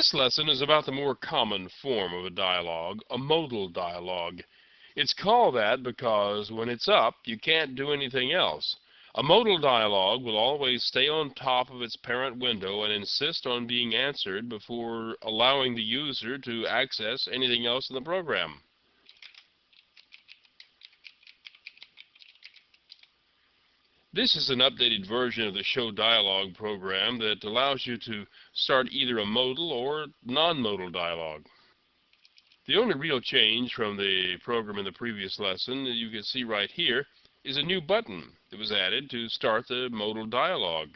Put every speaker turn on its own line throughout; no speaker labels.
This lesson is about the more common form of a dialog, a modal dialog. It's called that because when it's up, you can't do anything else. A modal dialog will always stay on top of its parent window and insist on being answered before allowing the user to access anything else in the program. This is an updated version of the Show Dialog program that allows you to start either a modal or non-modal dialog. The only real change from the program in the previous lesson that you can see right here is a new button that was added to start the modal dialog.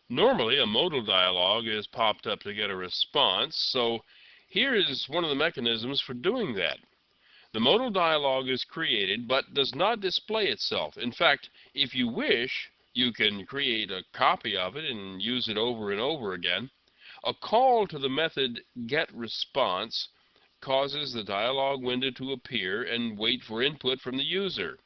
Normally, a modal dialog is popped up to get a response, so here is one of the mechanisms for doing that. The modal dialog is created but does not display itself. In fact, if you wish, you can create a copy of it and use it over and over again. A call to the method getResponse causes the dialog window to appear and wait for input from the user.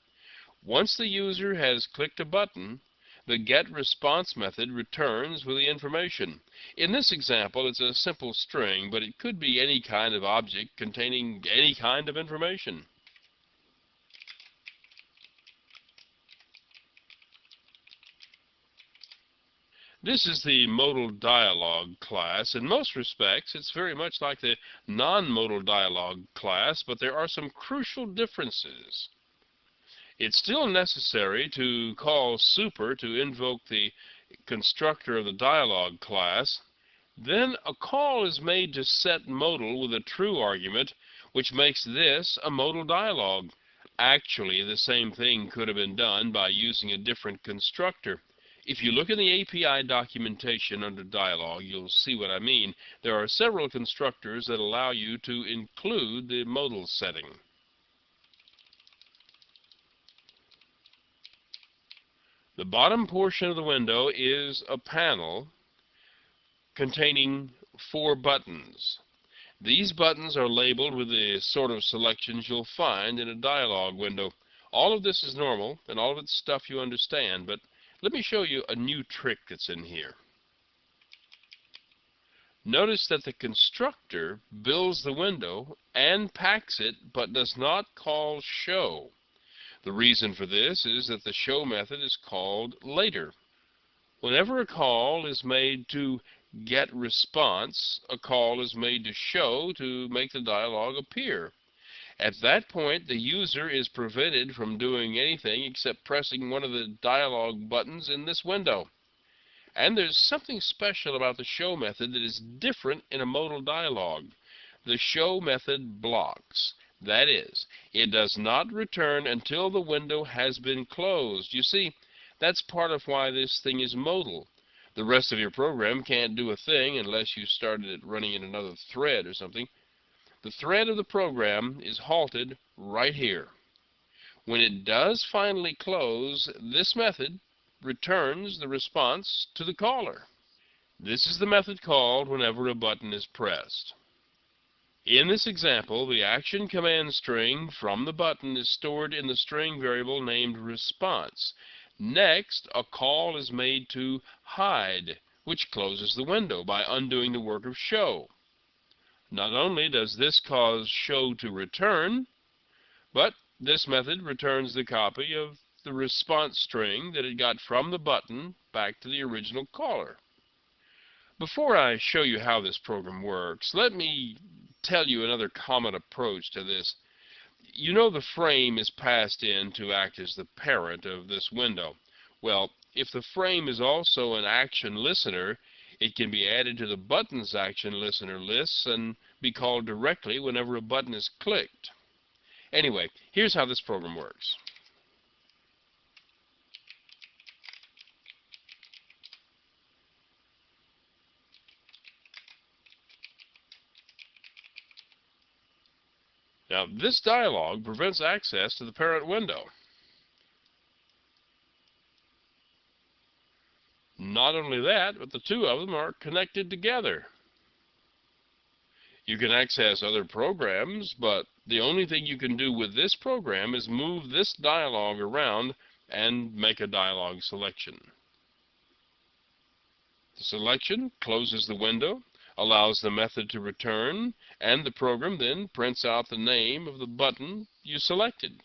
Once the user has clicked a button, the getResponse method returns with the information. In this example, it's a simple string, but it could be any kind of object containing any kind of information. This is the modal dialog class. In most respects, it's very much like the non-modal dialog class, but there are some crucial differences. It's still necessary to call super to invoke the constructor of the dialog class. Then a call is made to set modal with a true argument, which makes this a modal dialog. Actually, the same thing could have been done by using a different constructor. If you look in the API documentation under Dialog, you'll see what I mean. There are several constructors that allow you to include the modal setting. The bottom portion of the window is a panel containing 4 buttons. These buttons are labeled with the sort of selections you'll find in a dialog window. All of this is normal, and all of it's stuff you understand, but let me show you a new trick that's in here. Notice that the constructor builds the window and packs it, but does not call show. The reason for this is that the show method is called later. Whenever a call is made to getResponse, a call is made to show to make the dialog appear. At that point, the user is prevented from doing anything except pressing one of the dialog buttons in this window. And there's something special about the show method that is different in a modal dialog. The show method blocks. That is, it does not return until the window has been closed. You see, that's part of why this thing is modal. The rest of your program can't do a thing unless you started it running in another thread or something. The thread of the program is halted right here. When it does finally close, this method returns the response to the caller. This is the method called whenever a button is pressed. In this example, the action command string from the button is stored in the string variable named response. Next, a call is made to hide, which closes the window by undoing the work of show. Not only does this cause show to return, but this method returns the copy of the response string that it got from the button back to the original caller. Before I show you how this program works, let me tell you another common approach to this. You know the frame is passed in to act as the parent of this window. Well, if the frame is also an action listener, it can be added to the button's action listener lists and be called directly whenever a button is clicked. Anyway, here's how this program works. Now, this dialog prevents access to the parent window. Not only that, but the two of them are connected together. You can access other programs, but the only thing you can do with this program is move this dialog around and make a dialog selection. The selection closes the window, allows the method to return, and the program then prints out the name of the button you selected.